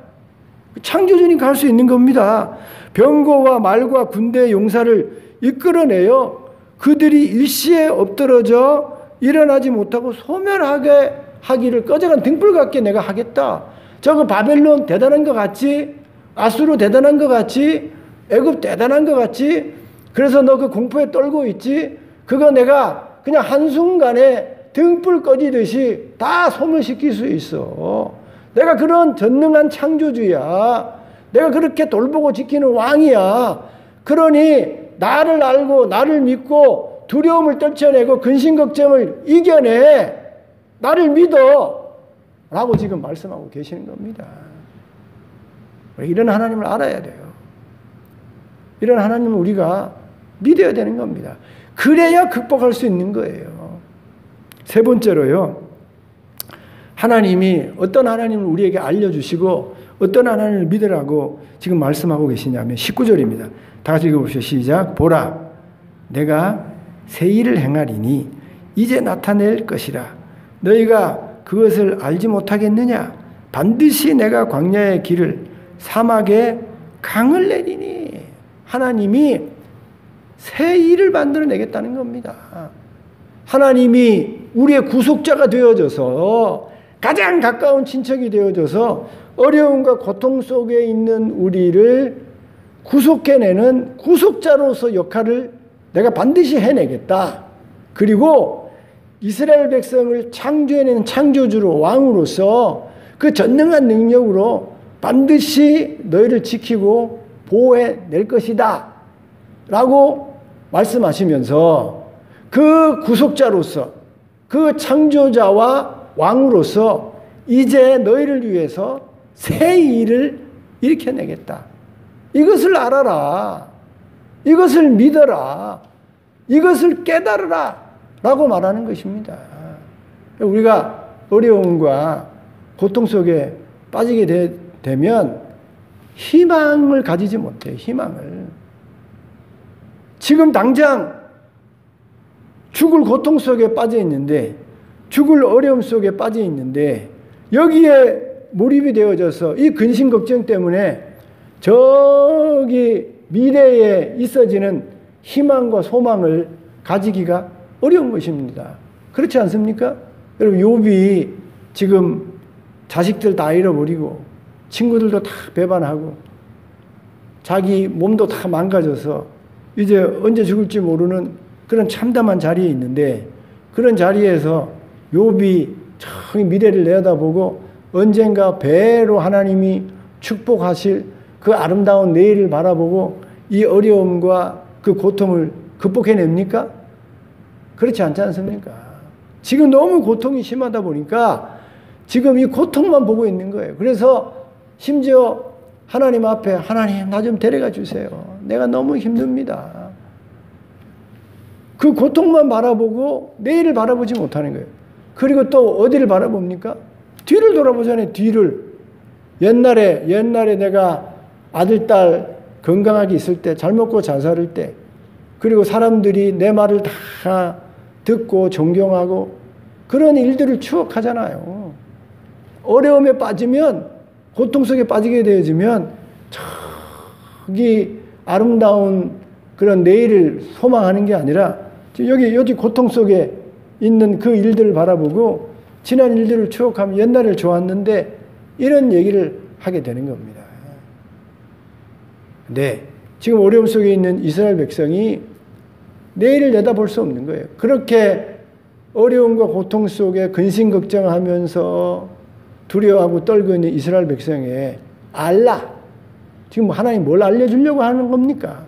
Speaker 1: 창조주니까 할 수 있는 겁니다. 병거와 말과 군대의 용사를 이끌어내요. 그들이 일시에 엎드러져 일어나지 못하고 소멸하게 하기를 꺼져간 등불 같게 내가 하겠다. 저거 바벨론 대단한 것 같지? 아수르 대단한 것 같지? 애굽 대단한 것 같지? 그래서 너 그 공포에 떨고 있지? 그거 내가 그냥 한순간에 등불 꺼지듯이 다 소멸시킬 수 있어. 내가 그런 전능한 창조주야. 내가 그렇게 돌보고 지키는 왕이야. 그러니 나를 알고 나를 믿고 두려움을 떨쳐내고 근심 걱정을 이겨내. 나를 믿어. 라고 지금 말씀하고 계시는 겁니다. 이런 하나님을 알아야 돼요. 이런 하나님을 우리가 믿어야 되는 겁니다. 그래야 극복할 수 있는 거예요. 세 번째로요. 하나님이 어떤 하나님을 우리에게 알려주시고 어떤 하나님을 믿으라고 지금 말씀하고 계시냐면 19절입니다. 다 같이 읽어보시죠. 시작. 보라, 내가 새 일을 행하리니 이제 나타낼 것이라. 너희가 그것을 알지 못하겠느냐? 반드시 내가 광야의 길을 사막에 강을 내리니. 하나님이 새 일을 만들어내겠다는 겁니다. 하나님이 우리의 구속자가 되어져서 가장 가까운 친척이 되어져서 어려움과 고통 속에 있는 우리를 구속해내는 구속자로서 역할을 내가 반드시 해내겠다. 그리고 이스라엘 백성을 창조해내는 창조주로 왕으로서 그 전능한 능력으로 반드시 너희를 지키고 보호해낼 것이다. 라고 말씀하시면서 그 구속자로서 그 창조자와 왕으로서 이제 너희를 위해서 새 일을 일으켜내겠다. 이것을 알아라. 이것을 믿어라. 이것을 깨달으라. 라고 말하는 것입니다. 우리가 어려움과 고통 속에 빠지게 되면 희망을 가지지 못해요. 희망을. 지금 당장 죽을 고통 속에 빠져 있는데, 죽을 어려움 속에 빠져 있는데, 여기에 몰입이 되어져서 이 근심 걱정 때문에 저기 미래에 있어지는 희망과 소망을 가지기가 어려운 것입니다. 그렇지 않습니까? 여러분, 욥이 지금 자식들 다 잃어버리고 친구들도 다 배반하고 자기 몸도 다 망가져서 이제 언제 죽을지 모르는 그런 참담한 자리에 있는데, 그런 자리에서 욥이 저기 미래를 내다보고 언젠가 배로 하나님이 축복하실 그 아름다운 내일을 바라보고 이 어려움과 그 고통을 극복해냅니까? 그렇지 않지 않습니까? 지금 너무 고통이 심하다 보니까 지금 이 고통만 보고 있는 거예요. 그래서 심지어 하나님 앞에 하나님 나 좀 데려가 주세요. 내가 너무 힘듭니다. 그 고통만 바라보고 내일을 바라보지 못하는 거예요. 그리고 또 어디를 바라봅니까? 뒤를 돌아보잖아요. 뒤를. 옛날에 내가 아들, 딸 건강하게 있을 때, 잘 먹고 잘 살 때, 그리고 사람들이 내 말을 다 듣고 존경하고 그런 일들을 추억하잖아요. 어려움에 빠지면, 고통 속에 빠지게 되어지면 저기 아름다운 그런 내일을 소망하는 게 아니라 여기 고통 속에 있는 그 일들을 바라보고 지난 일들을 추억하면 옛날을 좋았는데 이런 얘기를 하게 되는 겁니다. 네, 지금 어려움 속에 있는 이스라엘 백성이 내일을 내다볼 수 없는 거예요. 그렇게 어려움과 고통 속에 근심 걱정하면서 두려워하고 떨고 있는 이스라엘 백성에 알라. 지금 하나님 뭘 알려주려고 하는 겁니까?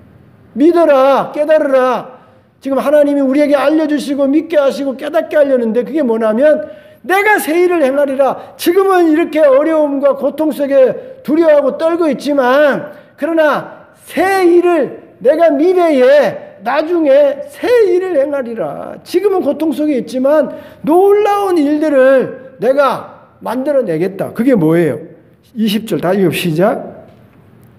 Speaker 1: 믿어라, 깨달으라. 지금 하나님이 우리에게 알려주시고 믿게 하시고 깨닫게 하려는데 그게 뭐냐면 내가 새 일을 행하리라. 지금은 이렇게 어려움과 고통 속에 두려워하고 떨고 있지만 그러나 새 일을 내가 미래에 나중에 새 일을 행하리라. 지금은 고통 속에 있지만 놀라운 일들을 내가 만들어내겠다. 그게 뭐예요? 20절 다 읽어 시작.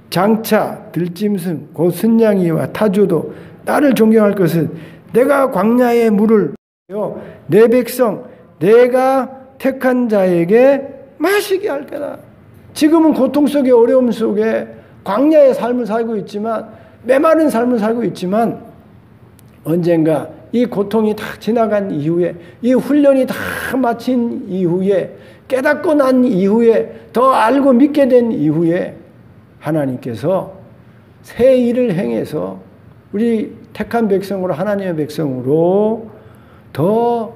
Speaker 1: 장차 들짐승 곧 순양이와 타조도 나를 존경할 것은 내가 광야의 물을 내 백성 내가 택한 자에게 마시게 할 거다. 지금은 고통 속에 어려움 속에 광야의 삶을 살고 있지만 메마른 삶을 살고 있지만 언젠가 이 고통이 다 지나간 이후에 이 훈련이 다 마친 이후에 깨닫고 난 이후에 더 알고 믿게 된 이후에 하나님께서 새 일을 행해서 우리 택한 백성으로 하나님의 백성으로 더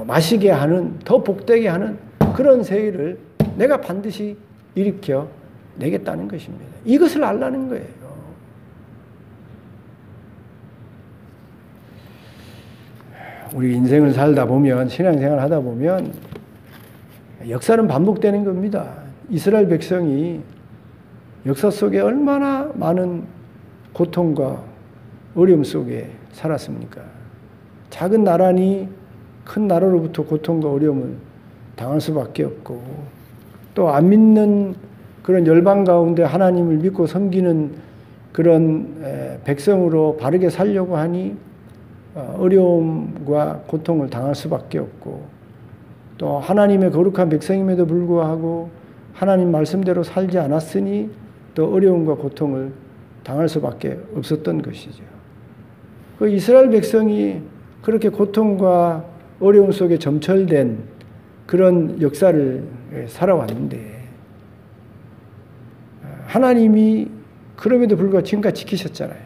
Speaker 1: 마시게 하는 더 복되게 하는 그런 새 일을 내가 반드시 일으켜 내겠다는 것입니다. 이것을 알라는 거예요. 우리 인생을 살다 보면, 신앙생활 하다 보면 역사는 반복되는 겁니다. 이스라엘 백성이 역사 속에 얼마나 많은 고통과 어려움 속에 살았습니까? 작은 나라니 큰 나라로부터 고통과 어려움을 당할 수밖에 없고, 또 안 믿는 그런 열방 가운데 하나님을 믿고 섬기는 그런 백성으로 바르게 살려고 하니 어려움과 고통을 당할 수밖에 없고, 또 하나님의 거룩한 백성임에도 불구하고 하나님 말씀대로 살지 않았으니 또 어려움과 고통을 당할 수밖에 없었던 것이죠. 그 이스라엘 백성이 그렇게 고통과 어려움 속에 점철된 그런 역사를 살아왔는데, 하나님이 그럼에도 불구하고 지금까지 지키셨잖아요.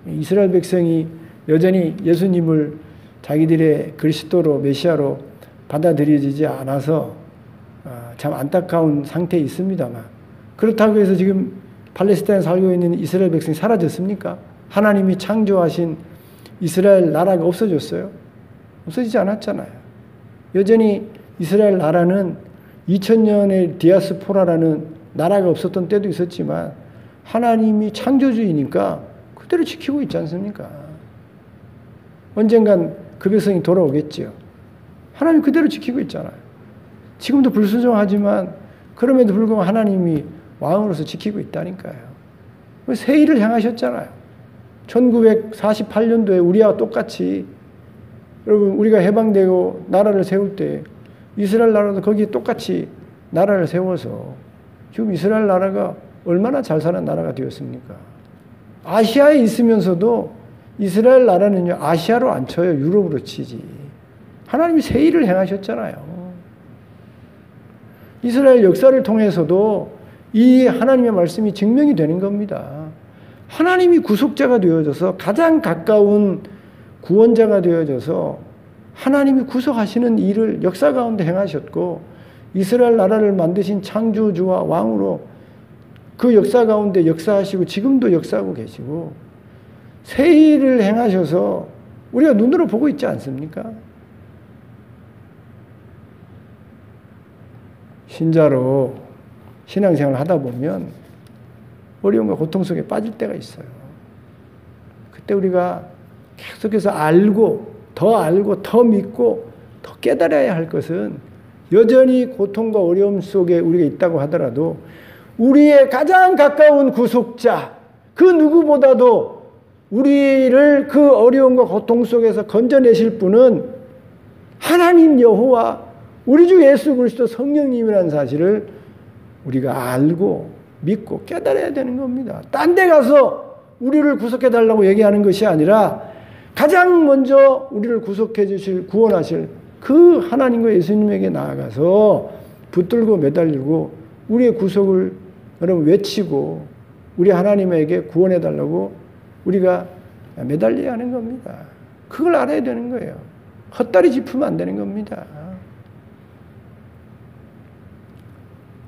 Speaker 1: 이스라엘 백성이 여전히 예수님을 자기들의 그리스도로 메시아로 받아들여지지 않아서 참 안타까운 상태에 있습니다만, 그렇다고 해서 지금 팔레스타인에 살고 있는 이스라엘 백성이 사라졌습니까? 하나님이 창조하신 이스라엘 나라가 없어졌어요? 없어지지 않았잖아요. 여전히 이스라엘 나라는 2000년의 디아스포라라는 나라가 없었던 때도 있었지만 하나님이 창조주이니까 그대로 지키고 있지 않습니까? 언젠간 그 백성이 돌아오겠지요. 하나님 그대로 지키고 있잖아요. 지금도 불순종하지만 그럼에도 불구하고 하나님이 왕으로서 지키고 있다니까요. 새 일을 행하셨잖아요. 1948년도에 우리와 똑같이, 여러분 우리가 해방되고 나라를 세울 때 이스라엘 나라도 거기에 똑같이 나라를 세워서 지금 이스라엘 나라가 얼마나 잘 사는 나라가 되었습니까? 아시아에 있으면서도 이스라엘 나라는요, 아시아로 안 쳐요. 유럽으로 치지. 하나님이 새 일을 행하셨잖아요. 이스라엘 역사를 통해서도 이 하나님의 말씀이 증명이 되는 겁니다. 하나님이 구속자가 되어져서 가장 가까운 구원자가 되어져서 하나님이 구속하시는 일을 역사 가운데 행하셨고, 이스라엘 나라를 만드신 창조주와 왕으로 그 역사 가운데 역사하시고 지금도 역사하고 계시고 새 일을 행하셔서 우리가 눈으로 보고 있지 않습니까? 신자로 신앙생활을 하다 보면 어려움과 고통 속에 빠질 때가 있어요. 그때 우리가 계속해서 알고 더 믿고 더 깨달아야 할 것은, 여전히 고통과 어려움 속에 우리가 있다고 하더라도 우리의 가장 가까운 구속자, 그 누구보다도 우리를 그 어려움과 고통 속에서 건져내실 분은 하나님 여호와 우리 주 예수 그리스도 성령님이라는 사실을 우리가 알고 믿고 깨달아야 되는 겁니다. 딴 데 가서 우리를 구속해 달라고 얘기하는 것이 아니라 가장 먼저 우리를 구속해 주실, 구원하실 그 하나님과 예수님에게 나아가서 붙들고 매달리고 우리의 구속을 여러분 외치고 우리 하나님에게 구원해 달라고 우리가 매달려야 하는 겁니다. 그걸 알아야 되는 거예요. 헛다리 짚으면 안 되는 겁니다.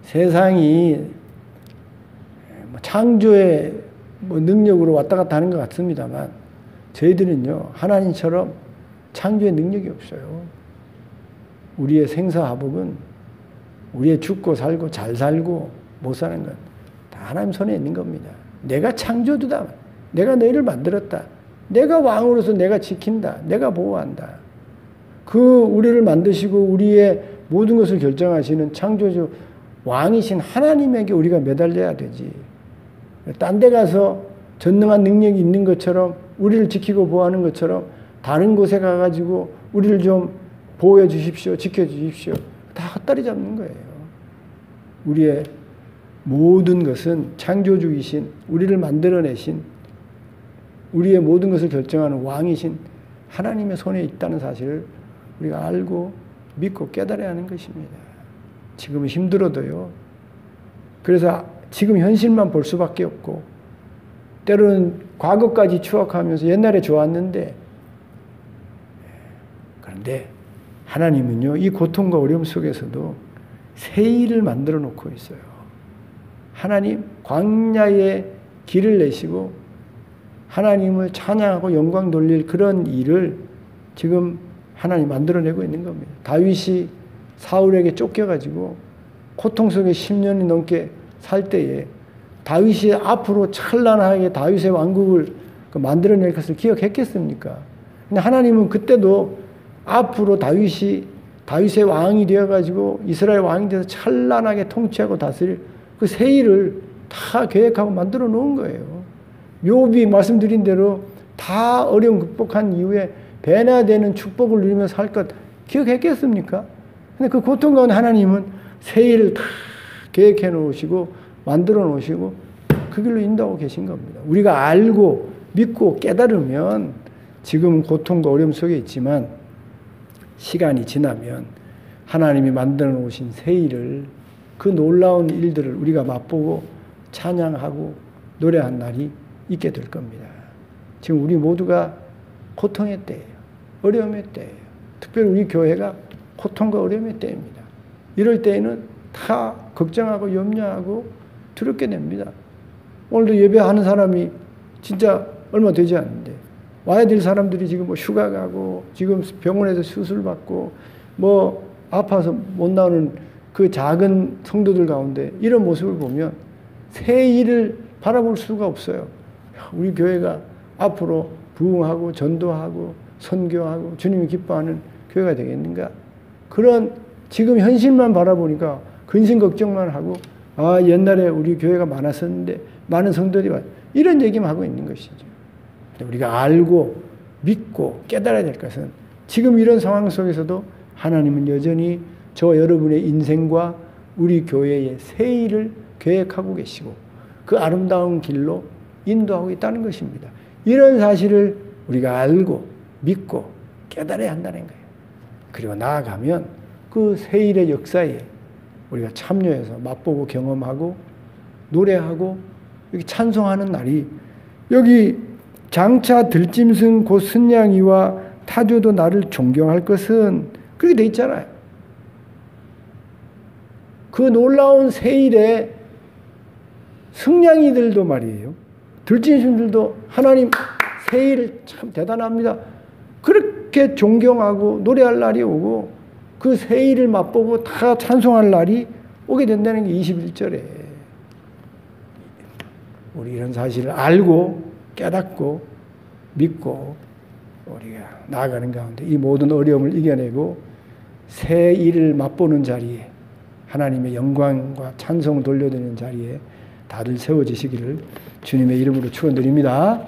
Speaker 1: 세상이 창조의 능력으로 왔다 갔다 하는 것 같습니다만, 저희들은요, 하나님처럼 창조의 능력이 없어요. 우리의 생사화복은 우리의 죽고 살고 잘 살고 못 사는 건 다 하나님 손에 있는 겁니다. 내가 창조주다. 내가 너희를 만들었다. 내가 왕으로서 내가 지킨다. 내가 보호한다. 그 우리를 만드시고 우리의 모든 것을 결정하시는 창조주 왕이신 하나님에게 우리가 매달려야 되지. 딴 데 가서 전능한 능력이 있는 것처럼, 우리를 지키고 보호하는 것처럼 다른 곳에 가가지고 우리를 좀 보호해 주십시오, 지켜 주십시오, 다 헛다리 잡는 거예요. 우리의 모든 것은 창조주이신, 우리를 만들어내신, 우리의 모든 것을 결정하는 왕이신 하나님의 손에 있다는 사실을 우리가 알고 믿고 깨달아야 하는 것입니다. 지금은 힘들어도요. 그래서 지금 현실만 볼 수밖에 없고, 때로는 과거까지 추억하면서 옛날에 좋았는데, 그런데 하나님은요, 이 고통과 어려움 속에서도 새 일을 만들어 놓고 있어요. 하나님 광야에 길을 내시고 하나님을 찬양하고 영광 돌릴 그런 일을 지금 하나님 만들어내고 있는 겁니다. 다윗이 사울에게 쫓겨가지고 고통 속에 10년이 넘게 살 때에 다윗이 앞으로 찬란하게 다윗의 왕국을 만들어낼 것을 기억했겠습니까? 근데 하나님은 그때도 앞으로 다윗의 왕이 되어가지고 이스라엘 왕이 돼서 찬란하게 통치하고 다스릴 그 세일을 다 계획하고 만들어 놓은 거예요. 욥이 말씀드린 대로 다 어려움 극복한 이후에 배나 되는 축복을 누리면서 살 것 기억했겠습니까? 근데 그 고통 가운데 하나님은 세일을 다 계획해 놓으시고 만들어 놓으시고 그 길로 인도하고 계신 겁니다. 우리가 알고 믿고 깨달으면 지금 고통과 어려움 속에 있지만 시간이 지나면 하나님이 만들어 놓으신 새 일을 그 놀라운 일들을 우리가 맛보고 찬양하고 노래한 날이 있게 될 겁니다. 지금 우리 모두가 고통의 때예요. 어려움의 때예요. 특별히 우리 교회가 고통과 어려움의 때입니다. 이럴 때에는 다 걱정하고 염려하고 두렵게 됩니다. 오늘도 예배하는 사람이 진짜 얼마 되지 않는데 와야 될 사람들이 지금 뭐 휴가 가고 지금 병원에서 수술 받고 뭐 아파서 못 나오는 그 작은 성도들 가운데 이런 모습을 보면 새 일을 바라볼 수가 없어요. 우리 교회가 앞으로 부흥하고 전도하고 선교하고 주님이 기뻐하는 교회가 되겠는가? 그런 지금 현실만 바라보니까 근심 걱정만 하고 아 옛날에 우리 교회가 많았었는데 많은 성도들이 이런 얘기만 하고 있는 것이죠. 우리가 알고 믿고 깨달아야 될 것은 지금 이런 상황 속에서도 하나님은 여전히 저 여러분의 인생과 우리 교회의 새 일을 계획하고 계시고 그 아름다운 길로 인도하고 있다는 것입니다. 이런 사실을 우리가 알고 믿고 깨달아야 한다는 거예요. 그리고 나아가면 그 새 일의 역사에 우리가 참여해서 맛보고 경험하고 노래하고 여기 찬송하는 날이 여기 장차 들짐승 곧 순양이와 타조도 나를 존경할 것은 그렇게 돼 있잖아요. 그 놀라운 세일에 승냥이들도 말이에요. 들짐승들도 하나님 세일 참 대단합니다. 그렇게 존경하고 노래할 날이 오고 그 세일을 맛보고 다 찬송할 날이 오게 된다는 게 21절에 우리 이런 사실을 알고 깨닫고 믿고 우리가 나아가는 가운데 이 모든 어려움을 이겨내고 새 일을 맛보는 자리에 하나님의 영광과 찬송을 돌려드리는 자리에 다들 세워지시기를 주님의 이름으로 축원드립니다.